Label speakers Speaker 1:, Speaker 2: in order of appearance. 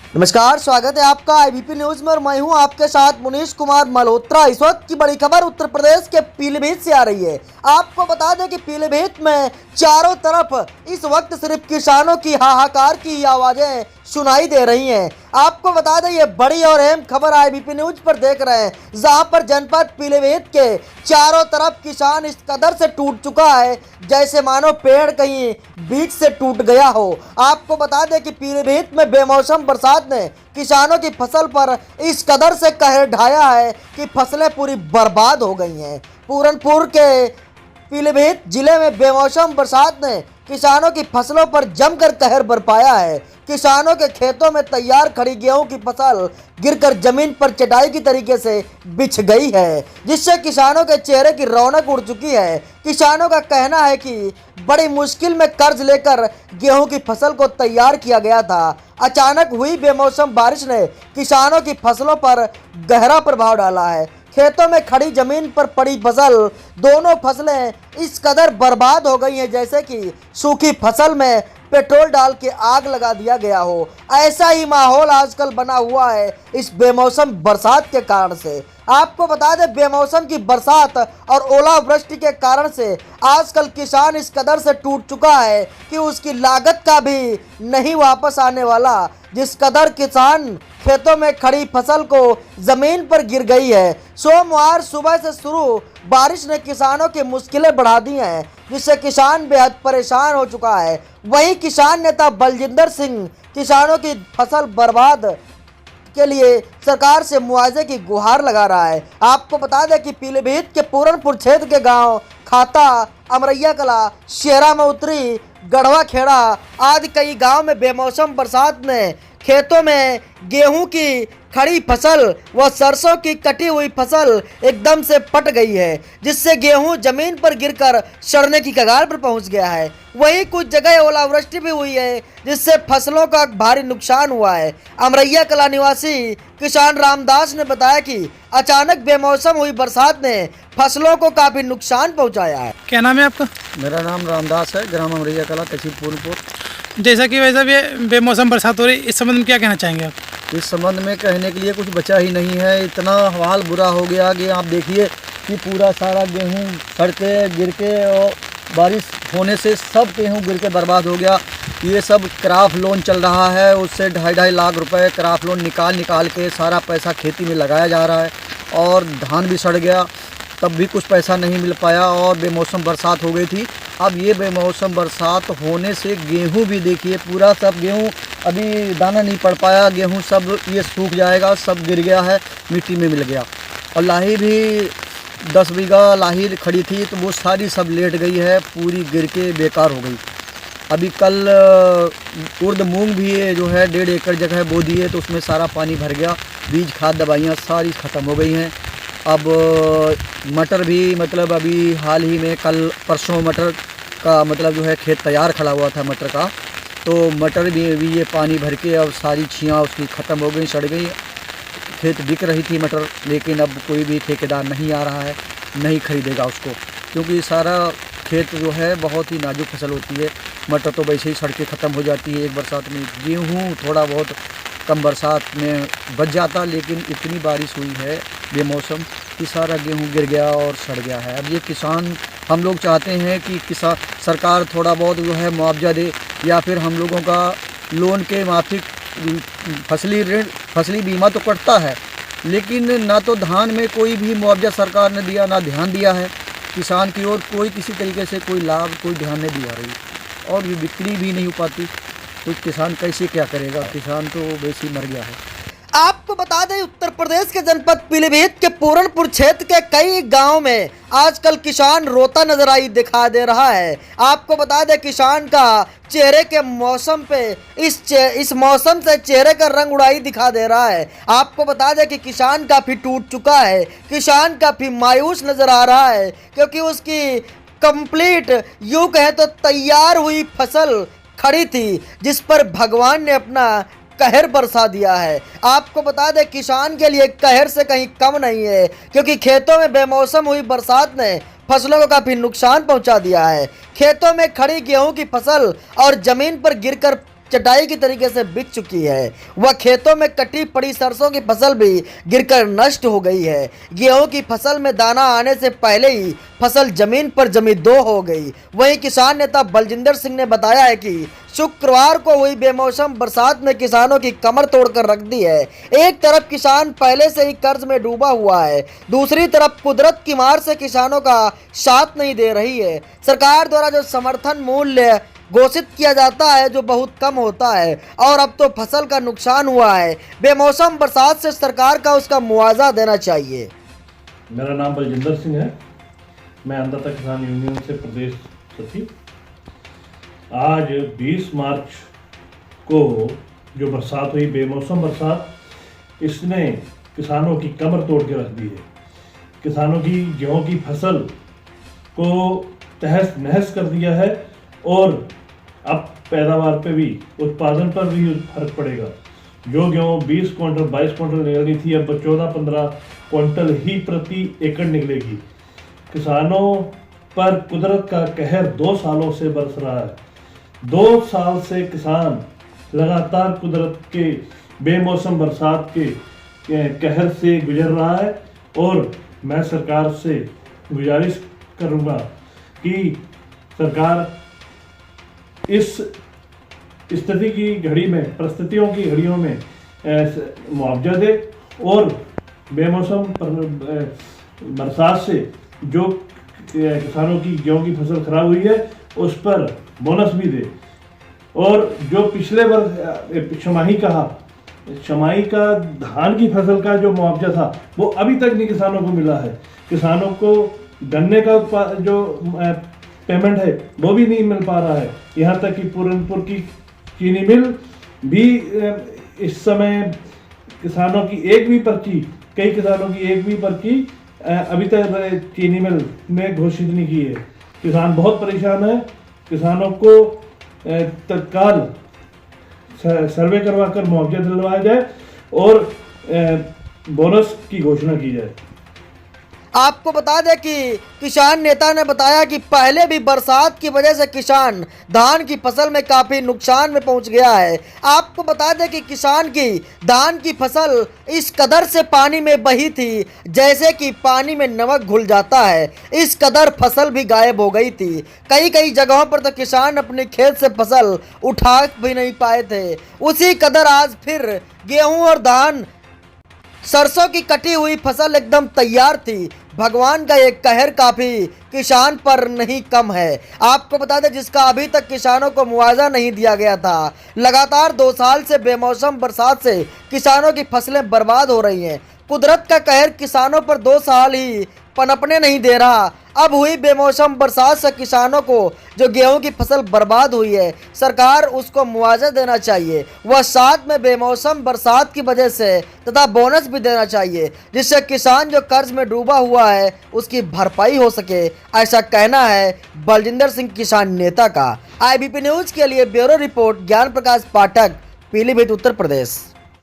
Speaker 1: नमस्कार, स्वागत है आपका आईबीपी न्यूज में और मैं हूं आपके साथ मुनीश कुमार मल्होत्रा। इस वक्त की बड़ी खबर उत्तर प्रदेश के पीलीभीत से आ रही है। आपको बता दें कि पीलीभीत में चारों तरफ इस वक्त सिर्फ किसानों की हाहाकार की आवाजें सुनाई दे रही हैं। आपको बता दें ये बड़ी और अहम खबर आईबीपी न्यूज पर देख रहे हैं, जहां पर जनपद पीलीभीत के चारों तरफ किसान इस कदर से टूट चुका है जैसे मानो पेड़ कहीं बीच से टूट गया हो। आपको बता दें कि पीलीभीत में बेमौसम बरसात ने किसानों की फसल पर इस कदर से कहर ढाया है कि फसलें पूरी बर्बाद हो गई हैं। पूरनपुर के पीलीभीत जिले में बेमौसम बरसात ने किसानों की फसलों पर जमकर कहर बरपाया है। किसानों के खेतों में तैयार खड़ी गेहूं की फसल गिरकर जमीन पर चटाई की तरीके से बिछ गई है, जिससे किसानों के चेहरे की रौनक उड़ चुकी है। किसानों का कहना है कि बड़ी मुश्किल में कर्ज लेकर गेहूं की फसल को तैयार किया गया था। अचानक हुई बेमौसम बारिश ने किसानों की फसलों पर गहरा प्रभाव डाला है। खेतों में खड़ी जमीन पर पड़ी फसल, दोनों फसलें इस कदर बर्बाद हो गई हैं जैसे कि सूखी फसल में पेट्रोल डाल के आग लगा दिया गया हो। ऐसा ही माहौल आजकल बना हुआ है इस बेमौसम बरसात के कारण से। आपको बता दें बेमौसम की बरसात और ओलावृष्टि के कारण से आजकल किसान इस कदर से टूट चुका है कि उसकी लागत का भी नहीं वापस आने वाला। जिस कदर किसान खेतों में खड़ी फसल को जमीन पर गिर गई है। सोमवार सुबह से शुरू बारिश ने किसानों की मुश्किलें बढ़ा दी हैं, जिससे किसान बेहद परेशान हो चुका है। वहीं किसान नेता बलजिंदर सिंह किसानों की फसल बर्बाद के लिए सरकार से मुआवजे की गुहार लगा रहा है। आपको बता दें कि पीलीभीत के पूरनपुर क्षेत्र के गांव खाता, अमरैया कला, शेरा में उतरी, गढ़वा खेड़ा आदि कई गांव में बेमौसम बरसात ने खेतों में गेहूं की खड़ी फसल व सरसों की कटी हुई फसल एकदम से फट गई है, जिससे गेहूं जमीन पर गिरकर सड़ने की कगार पर पहुंच गया है। वहीं कुछ जगह ओलावृष्टि भी हुई है, जिससे फसलों का भारी नुकसान हुआ है। अमरैया कला निवासी किसान रामदास ने बताया कि अचानक बेमौसम हुई बरसात ने फसलों को काफी नुकसान पहुंचाया है।
Speaker 2: क्या नाम है आपका?
Speaker 3: मेरा नाम रामदास है, ग्राम अमरैया कला, तहसील पूरनपुर।
Speaker 2: जैसा कि वैसा भी बेमौसम बरसात हो रही, इस संबंध में क्या कहना चाहेंगे आप?
Speaker 3: इस संबंध में कहने के लिए कुछ बचा ही नहीं है। इतना हाल बुरा हो गया कि आप देखिए कि पूरा सारा गेहूं सड़ के गिर के और बारिश होने से सब गेहूं गिर के बर्बाद हो गया। ये सब क्राप लोन चल रहा है, उससे 2.5 लाख रुपए क्राप लोन निकाल के सारा पैसा खेती में लगाया जा रहा है। और धान भी सड़ गया, तब भी कुछ पैसा नहीं मिल पाया और बेमौसम बरसात हो गई थी। अब ये बेमौसम बरसात होने से गेहूं भी देखिए पूरा सब गेहूं अभी दाना नहीं पड़ पाया, गेहूं सब ये सूख जाएगा, सब गिर गया है, मिट्टी में मिल गया। और लाही भी 10 बीघा लाही खड़ी थी तो वो सारी सब लेट गई है, पूरी गिर के बेकार हो गई। अभी कल उर्द मूंग भी जो है 1.5 एकड़ जगह बो दी है तो उसमें सारा पानी भर गया, बीज खाद दवाइयाँ सारी ख़त्म हो गई हैं। अब मटर भी मतलब अभी हाल ही में कल परसों मटर का मतलब जो है खेत तैयार खड़ा हुआ था मटर का, तो मटर भी ये पानी भर के अब सारी छियाँ उसकी ख़त्म हो गई, सड़ गई। खेत बिक रही थी मटर, लेकिन अब कोई भी ठेकेदार नहीं आ रहा है, नहीं खरीदेगा उसको, क्योंकि सारा खेत जो है बहुत ही नाजुक फसल होती है। मटर तो वैसे ही सड़ के ख़त्म हो जाती है एक बरसात में। गेहूँ थोड़ा बहुत कम बरसात में बच जाता, लेकिन इतनी बारिश हुई है बेमौसम कि सारा गेहूं गिर गया और सड़ गया है। अब ये किसान हम लोग चाहते हैं कि किसान सरकार थोड़ा बहुत जो है मुआवजा दे, या फिर हम लोगों का लोन के माफिक फसली बीमा तो कटता है, लेकिन ना तो धान में कोई भी मुआवजा सरकार ने दिया, ना ध्यान दिया है किसान की ओर। कोई किसी तरीके से कोई लाभ, कोई ध्यान नहीं दिया रही, और ये बिक्री भी नहीं हो पाती। तो किसान कैसे क्या करेगा? किसान तो वैसे ही मर गया है।
Speaker 1: आपको बता दें उत्तर प्रदेश के जनपद पीलीभीत के पूरनपुर क्षेत्र के कई गांव में आजकल किसान रोता नजर आई दिखा दे रहा है। आपको बता दें किसान का चेहरे के मौसम पे इस मौसम से चेहरे का रंग उड़ाई दिखा दे रहा है। आपको बता दें कि किसान काफी टूट चुका है, किसान काफी मायूस नजर आ रहा है, क्योंकि उसकी कंप्लीट यूं कहें तो तैयार हुई फसल खड़ी थी, जिस पर भगवान ने अपना कहर बरसा दिया है। आपको बता दें किसान के लिए कहर से कहीं कम नहीं है, क्योंकि खेतों में बेमौसम हुई बरसात ने फसलों को काफी नुकसान पहुंचा दिया है। खेतों में खड़ी गेहूं की फसल और जमीन पर गिरकर चटाई की तरीके से बिक चुकी है। वह खेतों में कटी पड़ी सरसों की फसल भी गिरकर नष्ट हो गई है। गेहूं की फसल में दाना आने से पहले ही फसल जमीन पर जमी दो हो गई। वहीं किसान नेता बलजिंदर सिंह ने बताया है कि शुक्रवार को हुई बेमौसम बरसात ने किसानों की कमर तोड़कर रख दी है। एक तरफ किसान पहले से ही कर्ज में डूबा हुआ है, दूसरी तरफ कुदरत की मार से किसानों का साथ नहीं दे रही है। सरकार द्वारा जो समर्थन मूल्य घोषित किया जाता है जो बहुत कम होता है, और अब तो फसल का नुकसान हुआ है। बेमौसम बरसात से सरकार का उसका मुआवजा देना चाहिए।
Speaker 4: मेरा नाम बलजिंदर सिंह है। मैं अन्नदाता किसान यूनियन से प्रदेश सचिव। आज 20 मार्च को जो बरसात हुई, बेमौसम बरसात, इसने किसानों की कमर तोड़ के रख दी है। किसानों की गेहूं की फसल को तहस नहस कर दिया है, और अब पैदावार पे भी, उत्पादन पर भी फर्क पड़ेगा। जो गेहूँ 20 क्विंटल 22 क्विंटल निकलनी थी, अब 14-15 क्विंटल ही प्रति एकड़ निकलेगी। किसानों पर कुदरत का कहर 2 सालों से बरस रहा है। 2 साल से किसान लगातार कुदरत के बेमौसम बरसात के कहर से गुजर रहा है, और मैं सरकार से गुजारिश करूंगा कि सरकार इस स्थिति की घड़ी में, परिस्थितियों की घड़ियों में मुआवजा दे, और बेमौसम बरसात से जो किसानों की गेहूं की फसल खराब हुई है उस पर बोनस भी दे। और जो पिछले वर्ष छमाही का धान की फसल का जो मुआवजा था वो अभी तक नहीं किसानों को मिला है। किसानों को गन्ने का जो पेमेंट है वो भी नहीं मिल पा रहा है। यहाँ तक कि पूरनपुर की चीनी मिल भी इस समय किसानों की कई किसानों की एक भी पर्ची अभी तक चीनी मिल में घोषित नहीं की है। किसान बहुत परेशान है। किसानों को तत्काल सर्वे करवाकर मुआवजा दिलवाया जाए और बोनस की घोषणा की जाए।
Speaker 1: आपको बता दें कि किसान नेता ने बताया कि पहले भी बरसात की वजह से किसान धान की फसल में काफ़ी नुकसान में पहुंच गया है। आपको बता दें कि किसान की धान की फसल इस कदर से पानी में बही थी जैसे कि पानी में नमक घुल जाता है। इस कदर फसल भी गायब हो गई थी। कई जगहों पर तो किसान अपने खेत से फसल उठा भी नहीं पाए थे। उसी कदर आज फिर गेहूँ और धान, सरसों की कटी हुई फसल एकदम तैयार थी। भगवान का एक कहर काफ़ी किसान पर नहीं कम है। आपको बता दें जिसका अभी तक किसानों को मुआवजा नहीं दिया गया था। लगातार 2 साल से बेमौसम बरसात से किसानों की फसलें बर्बाद हो रही हैं। कुदरत का कहर किसानों पर 2 साल ही पनपने नहीं दे रहा। अब हुई बेमौसम बरसात से किसानों को जो गेहूं की फसल बर्बाद हुई है, सरकार उसको मुआवजा देना चाहिए। वह साथ में बेमौसम बरसात की वजह से तथा बोनस भी देना चाहिए, जिससे किसान जो कर्ज में डूबा हुआ है उसकी भरपाई हो सके। ऐसा कहना है बलजिंदर सिंह किसान नेता का। IBP न्यूज़ के लिए ब्यूरो रिपोर्ट ज्ञान प्रकाश पाठक, पीलीभीत, उत्तर प्रदेश।